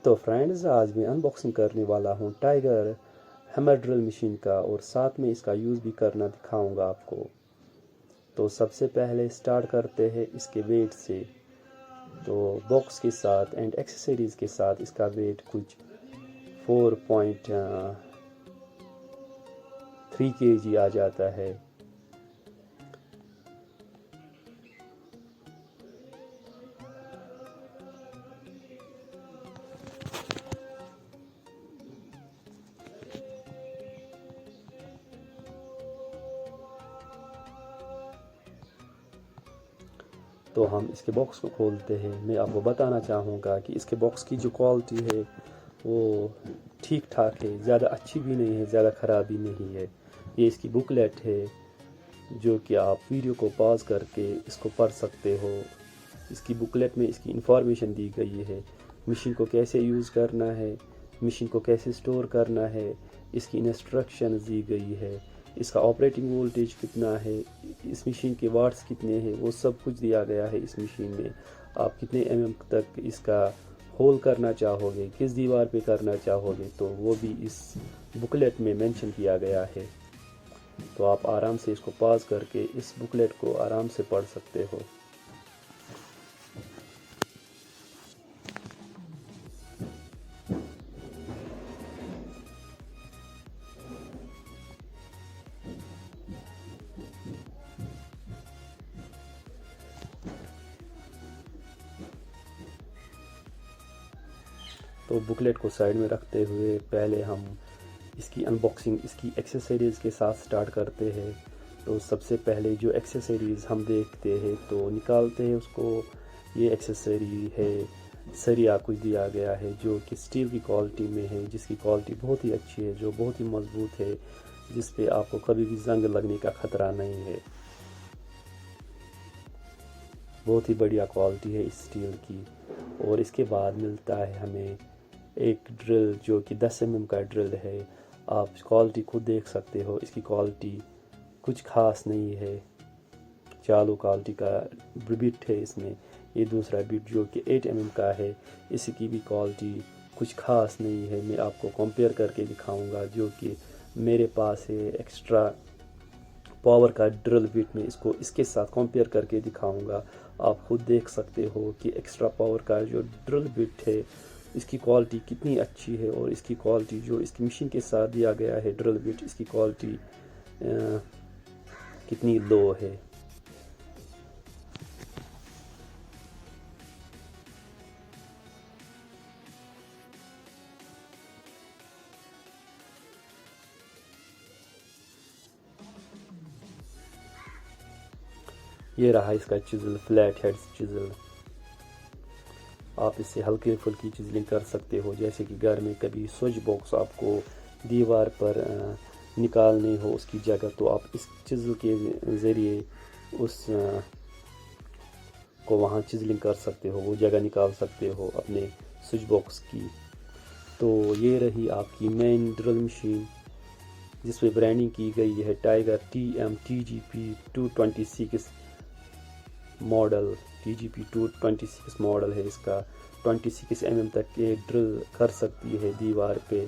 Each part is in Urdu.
تو فرینڈز آج میں انباکسنگ کرنے والا ہوں ٹائیگر ہیمر ڈرل مشین کا، اور ساتھ میں اس کا یوز بھی کرنا دکھاؤں گا آپ کو۔ تو سب سے پہلے سٹارٹ کرتے ہیں اس کے ویٹ سے۔ تو باکس کے ساتھ اینڈ ایکسیسریز کے ساتھ اس کا ویٹ کچھ 4.3 kg آ جاتا ہے۔ تو ہم اس کے باکس کو کھولتے ہیں۔ میں آپ کو بتانا چاہوں گا کہ اس کے باکس کی جو کوالٹی ہے وہ ٹھیک ٹھاک ہے، زیادہ اچھی بھی نہیں ہے، زیادہ خراب بھی نہیں ہے۔ یہ اس کی بکلیٹ ہے جو کہ آپ ویڈیو کو پاز کر کے اس کو پڑھ سکتے ہو۔ اس کی بکلیٹ میں اس کی انفارمیشن دی گئی ہے، مشین کو کیسے یوز کرنا ہے، مشین کو کیسے سٹور کرنا ہے، اس کی انسٹرکشنز دی گئی ہے، اس کا آپریٹنگ وولٹیج کتنا ہے، اس مشین کے واٹس کتنے ہیں، وہ سب کچھ دیا گیا ہے اس مشین میں۔ آپ کتنے تک اس کا ہول کرنا چاہو گے، کس دیوار پہ کرنا چاہو گے، تو وہ بھی اس بکلیٹ میں مینشن کیا گیا ہے۔ تو آپ آرام سے اس کو پاز کر کے اس بکلیٹ کو آرام سے پڑھ سکتے ہو۔ تو بکلیٹ کو سائیڈ میں رکھتے ہوئے پہلے ہم اس کی انباکسنگ اس کی ایکسیسریز کے ساتھ سٹارٹ کرتے ہیں۔ تو سب سے پہلے جو ایکسیسریز ہم دیکھتے ہیں تو نکالتے ہیں اس کو۔ یہ ایکسیسری ہے، سریا کچھ دیا گیا ہے جو کہ سٹیل کی کوالٹی میں ہے، جس کی کوالٹی بہت ہی اچھی ہے، جو بہت ہی مضبوط ہے، جس پہ آپ کو کبھی بھی زنگ لگنے کا خطرہ نہیں ہے۔ بہت ہی بڑھیا کوالٹی ہے اس سٹیل کی۔ اور اس کے بعد ملتا ہے ہمیں ایک ڈرل جو کہ 10 mm کا ڈرل ہے۔ آپ کوالٹی خود دیکھ سکتے ہو، اس کی کوالٹی کچھ خاص نہیں ہے۔ چالو کوالٹی کا بٹ ہے اس میں۔ یہ دوسرا بٹ جو کہ 8 mm کا ہے، اس کی بھی کوالٹی کچھ خاص نہیں ہے۔ میں آپ کو کمپیئر کر کے دکھاؤں گا جو کہ میرے پاس ہے ایکسٹرا پاور کا ڈرل بٹ۔ میں اس کو اس کے ساتھ کمپیئر کر کے دکھاؤں گا۔ آپ خود دیکھ سکتے ہو کہ ایکسٹرا پاور کا جو ڈرل بٹ ہے اس کی کوالٹی کتنی اچھی ہے، اور اس کی کوالٹی جو اس کی مشین کے ساتھ دیا گیا ہے ڈرل بٹ، اس کی کوالٹی کتنی لو ہے۔ یہ رہا اس کا چزل، فلیٹ ہیڈ چزل۔ آپ اس سے ہلکی پھلکی چزلنگ کر سکتے ہو، جیسے کہ گھر میں کبھی سوئچ باکس آپ کو دیوار پر نکالنے ہو اس کی جگہ، تو آپ اس چزل کے ذریعے اس کو وہاں چزلنگ کر سکتے ہو، وہ جگہ نکال سکتے ہو اپنے سوئچ باکس کی۔ تو یہ رہی آپ کی مین ڈرل مشین جس پہ برانڈنگ کی گئی ہے tiger TGP 226 model. TGP 226 model ہے اس کا۔ 26 mm تک یہ ڈرل کر سکتی ہے دیوار پہ۔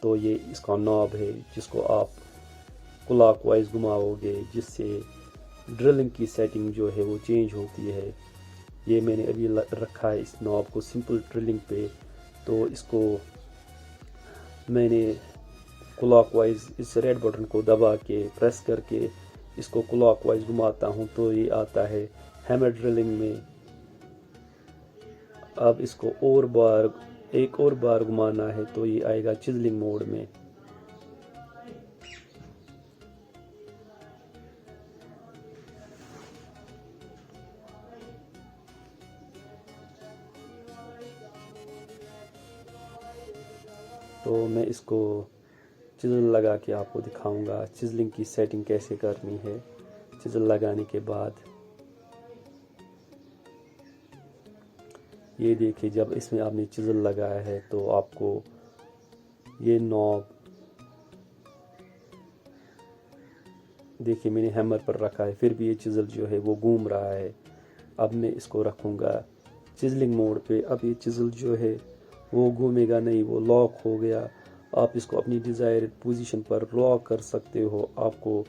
تو یہ اس کا ناب ہے جس کو آپ کلاک وائز گھماؤ گے، جس سے ڈرلنگ کی سیٹنگ جو ہے وہ چینج ہوتی ہے۔ یہ میں نے ابھی رکھا ہے اس ناب کو سمپل ڈرلنگ پہ، تو اس کو میں نے کلاک وائز اس ریڈ بٹن کو دبا کے پریس کر کے اس کو کلاک وائز گھماتا ہوں تو یہ آتا ہے ہیمر ڈرلنگ میں۔ اب اس کو ایک اور بار گھمانا ہے تو یہ آئے گا چزلنگ موڈ میں۔ تو میں اس کو چزل لگا کے آپ کو دکھاؤں گا چزلنگ کی سیٹنگ کیسے کرنی ہے۔ چزل لگانے کے بعد یہ دیکھیں، جب اس میں آپ نے چزل لگایا ہے تو آپ کو یہ نوب دیکھیں میں نے ہیمر پر رکھا ہے، پھر بھی یہ چزل جو ہے وہ گھوم رہا ہے۔ اب میں اس کو رکھوں گا چزلنگ موڈ پہ۔ اب یہ چزل جو ہے وہ گھومے گا نہیں، وہ لاک ہو گیا، آپ اس کو اپنی ڈیزائر پوزیشن پر لاک کر سکتے ہو۔ آپ کو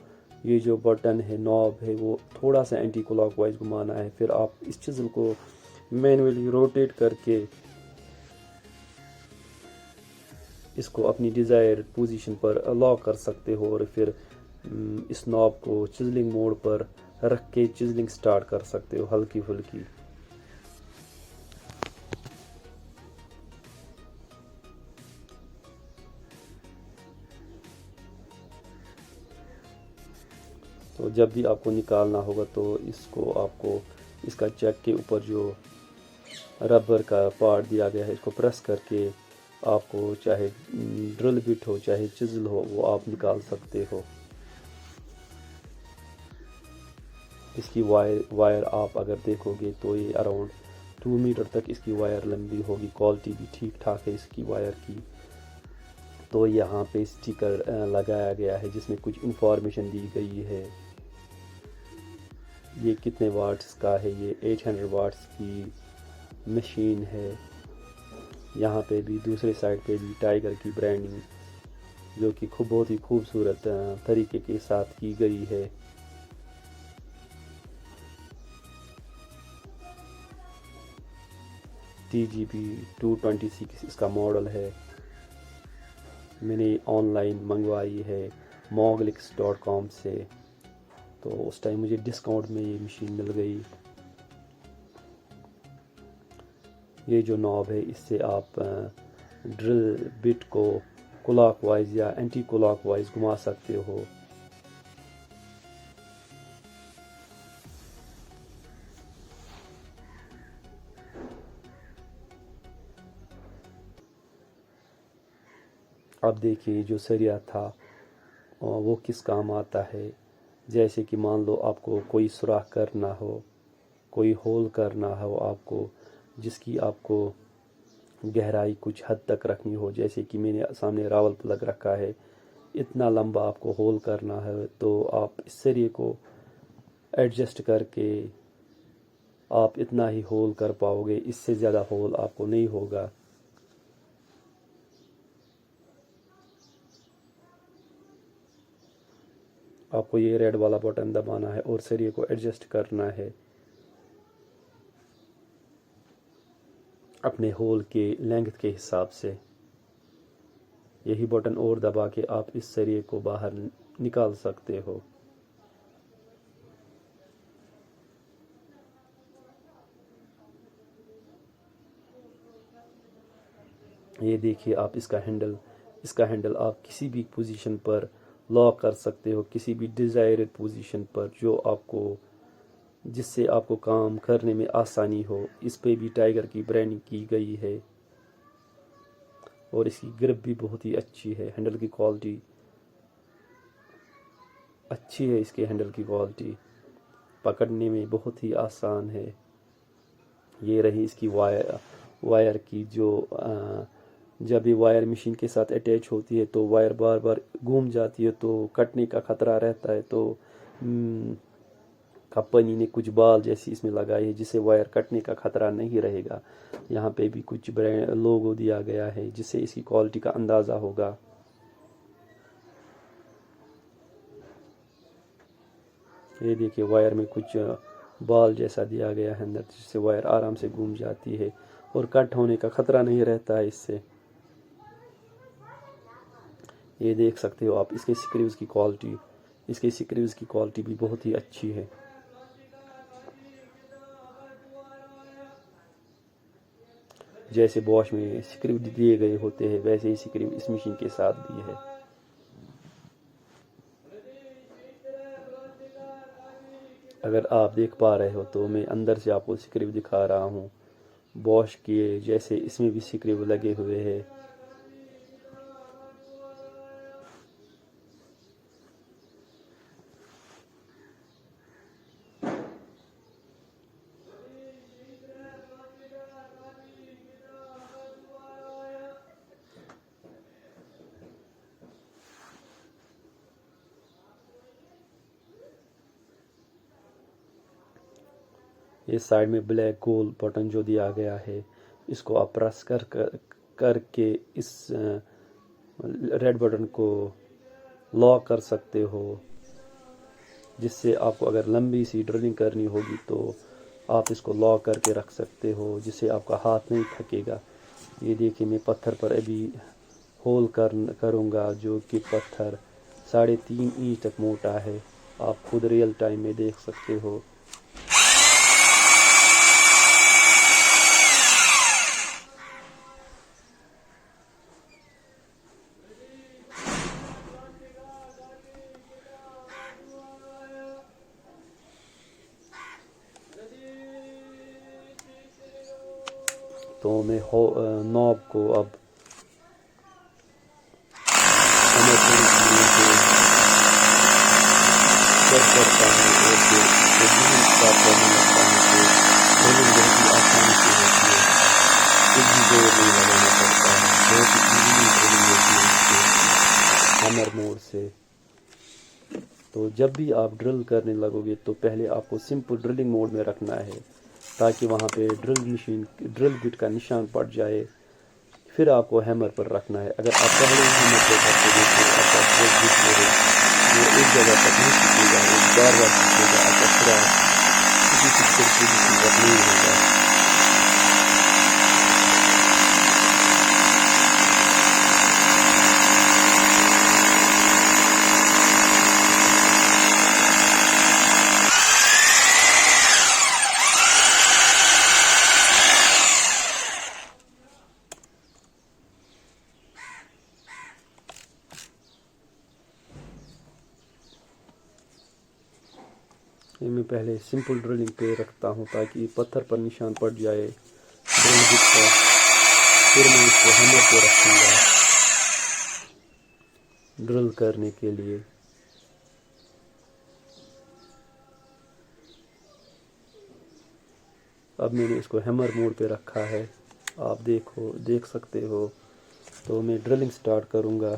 یہ جو بٹن ہے، ناب ہے، وہ تھوڑا سا اینٹی کلاک وائز گھمانا ہے، پھر آپ اس چیزل کو مینولی روٹیٹ کر کے اس کو اپنی ڈیزائر پوزیشن پر لاک کر سکتے ہو، اور پھر اس ناب کو چزلنگ موڈ پر رکھ کے چزلنگ سٹارٹ کر سکتے ہو ہلکی پھلکی۔ تو جب بھی آپ کو نکالنا ہوگا تو آپ کو اس کا چیک کے اوپر جو ربر کا پارٹ دیا گیا ہے، اس کو پریس کر کے آپ کو چاہے ڈرل بٹ ہو چاہے چزل ہو، وہ آپ نکال سکتے ہو۔ اس کی وائر آپ اگر دیکھو گے تو یہ اراؤنڈ 2 میٹر تک اس کی وائر لمبی ہوگی، کوالٹی بھی ٹھیک ٹھاک ہے اس کی وائر کی۔ تو یہاں پہ اسٹیکر لگایا گیا ہے جس میں کچھ انفارمیشن دی گئی ہے، یہ کتنے واٹس کا ہے، یہ 800 واٹس کی مشین ہے۔ یہاں پہ بھی دوسرے سائڈ پہ بھی ٹائیگر کی برانڈنگ جو کہ بہت ہی خوبصورت طریقے کے ساتھ کی گئی ہے۔ TGP 226 اس کا ماڈل ہے، میں نے آن لائن منگوائی ہے moglix.com سے، تو اس ٹائم مجھے ڈسکاؤنٹ میں یہ مشین مل گئی۔ یہ جو ناب ہے اس سے آپ ڈرل بٹ کو کلاک وائز یا اینٹی کلاک وائز گھما سکتے ہو۔ اب دیکھیے جو سریا تھا وہ کس کام آتا ہے، جیسے کہ مان لو آپ کو کوئی سوراخ کرنا ہو، کوئی ہول کرنا ہو آپ کو، جس کی آپ کو گہرائی کچھ حد تک رکھنی ہو، جیسے کہ میں نے سامنے راول پلگ رکھا ہے، اتنا لمبا آپ کو ہول کرنا ہے تو آپ اس سریے کو ایڈجسٹ کر کے آپ اتنا ہی ہول کر پاؤ گے، اس سے زیادہ ہول آپ کو نہیں ہوگا۔ آپ کو یہ ریڈ والا بٹن دبانا ہے اور سریے کو ایڈجسٹ کرنا ہے اپنے ہول کے لینگتھ کے حساب سے۔ یہی بٹن اور دبا کے آپ اس سریے کو باہر نکال سکتے ہو۔ یہ دیکھیے آپ اس کا ہینڈل آپ کسی بھی پوزیشن پر لاک کر سکتے ہو، کسی بھی ڈیزائرڈ پوزیشن پر جو آپ کو، جس سے آپ کو کام کرنے میں آسانی ہو۔ اس پہ بھی ٹائیگر کی برانڈنگ کی گئی ہے اور اس کی گرپ بھی بہت ہی اچھی ہے، ہینڈل کی کوالٹی اچھی ہے، اس کے ہینڈل کی کوالٹی پکڑنے میں بہت ہی آسان ہے۔ یہ رہی اس کی وائر کی جو جب یہ وائر مشین کے ساتھ اٹیچ ہوتی ہے تو وائر بار بار گھوم جاتی ہے تو کٹنے کا خطرہ رہتا ہے، تو کمپنی نے کچھ بال جیسی اس میں لگائی ہے جس سے وائر کٹنے کا خطرہ نہیں رہے گا۔ یہاں پہ بھی کچھ لوگو دیا گیا ہے جس سے اس کی کوالٹی کا اندازہ ہوگا۔ یہ دیکھیے وائر میں کچھ بال جیسا دیا گیا ہے اندر، جس سے وائر آرام سے گھوم جاتی ہے اور کٹ ہونے کا خطرہ نہیں رہتا ہے اس سے۔ یہ دیکھ سکتے ہو آپ اس کے سکریوز کی کوالٹی بھی بہت ہی اچھی ہے۔ جیسے باش میں سکریو دیے گئے ہوتے ہیں ویسے ہی سکریو اس مشین کے ساتھ بھی ہے۔ اگر آپ دیکھ پا رہے ہو تو میں اندر سے آپ کو سکریو دکھا رہا ہوں، باش کے جیسے اس میں بھی سکریو لگے ہوئے ہیں۔ یہ سائڈ میں بلیک گول بٹن جو دیا گیا ہے، اس کو آپ پریس کر کے اس ریڈ بٹن کو لاک کر سکتے ہو، جس سے آپ کو اگر لمبی سی ڈرلنگ کرنی ہوگی تو آپ اس کو لاک کر کے رکھ سکتے ہو، جس سے آپ کا ہاتھ نہیں تھکے گا۔ یہ دیکھیں میں پتھر پر ابھی ہول کروں گا، جو کہ پتھر 3.5 انچ تک موٹا ہے، آپ خود ریئل ٹائم میں دیکھ سکتے ہو۔ تو میں نوب کو اب کرتا ہوں اور پھر کرنے لگتا ہوں کہ ڈرلنگ بہت ہی آسانی سے ہوتی ہے، کچھ بھی زور نہیں لگانا پڑتا ہے، بہت ہی ایزیلی ڈرلنگ ہوتی ہے اس کے ہیمر موڈ سے۔ تو جب بھی آپ ڈرل کرنے لگو گے تو پہلے آپ کو سمپل ڈرلنگ موڈ میں رکھنا ہے، تاکہ وہاں پہ ڈرل بٹ کا نشان پڑ جائے، پھر آپ کو ہیمر پر رکھنا ہے۔ اگر آپ پہلے ہیمر پہ رکھتے گے تو آپ کا ڈرل بٹ وہ ایک جگہ تک نہیں سیکھے گا، وہ بار بار سیکھے گا، آپ کا پورا کسی فکسڈ پوزیشن پر نہیں ہوگا۔ یہ میں پہلے سمپل ڈرلنگ پہ رکھتا ہوں تاکہ پتھر پر نشان پڑ جائے ڈرل بٹ کا، پھر میں اس کو ہیمر پہ رکھوں گا ڈرل کرنے کے لیے۔ اب میں نے اس کو ہیمر موڈ پہ رکھا ہے، آپ دیکھ سکتے ہو۔ تو میں ڈرلنگ سٹارٹ کروں گا۔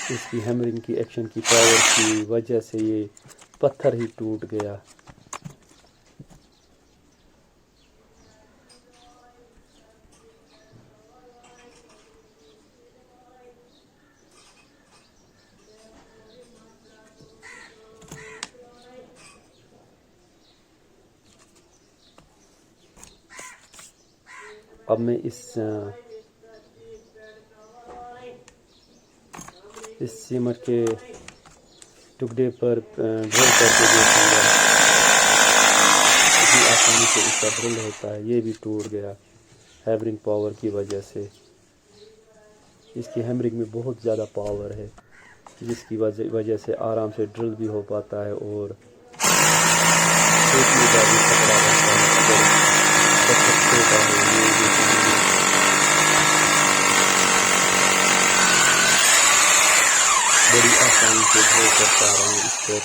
اس کی ہیمرنگ کی ایکشن کی پاور کی وجہ سے یہ پتھر ہی ٹوٹ گیا۔ اب میں اس سیمنٹ کے ٹکڑے پر ڈرل کر کے دیکھوں گا، اتنی آسانی سے اس کا ڈرل ہوتا ہے۔ یہ بھی ٹوٹ گیا ہیمرنگ پاور کی وجہ سے۔ اس کی ہیمرنگ میں بہت زیادہ پاور ہے، جس کی وجہ سے آرام سے ڈرل بھی ہو پاتا ہے اور ٹوٹنے کا بھی خطرہ رہتا ہے اگر پتھر چھوٹا ہو۔ بڑی آسانی سے ڈرل کر پا رہا ہوں اس پر۔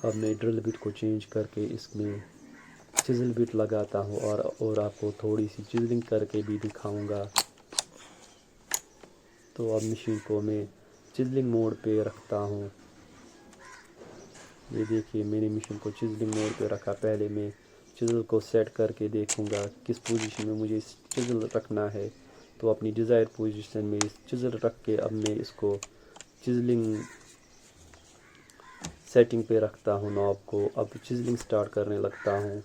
اب میں ڈرل بٹ کو چینج کر کے اس میں چزل بٹ لگاتا ہوں اور آپ کو تھوڑی سی چزلنگ کر کے بھی دکھاؤں گا۔ تو اب مشین کو میں چزلنگ موڈ پہ رکھتا ہوں۔ یہ دیکھیے میں نے مشین کو چزلنگ موڈ پہ رکھا۔ پہلے میں چزل کو سیٹ کر کے دیکھوں گا کس پوزیشن میں مجھے چزل رکھنا ہے، تو اپنی ڈیزائر پوزیشن میں چزل رکھ کے اب میں اس کو چزلنگ سیٹنگ پہ رکھتا ہوں ناب کو۔ اب چزلنگ سٹارٹ کرنے لگتا ہوں۔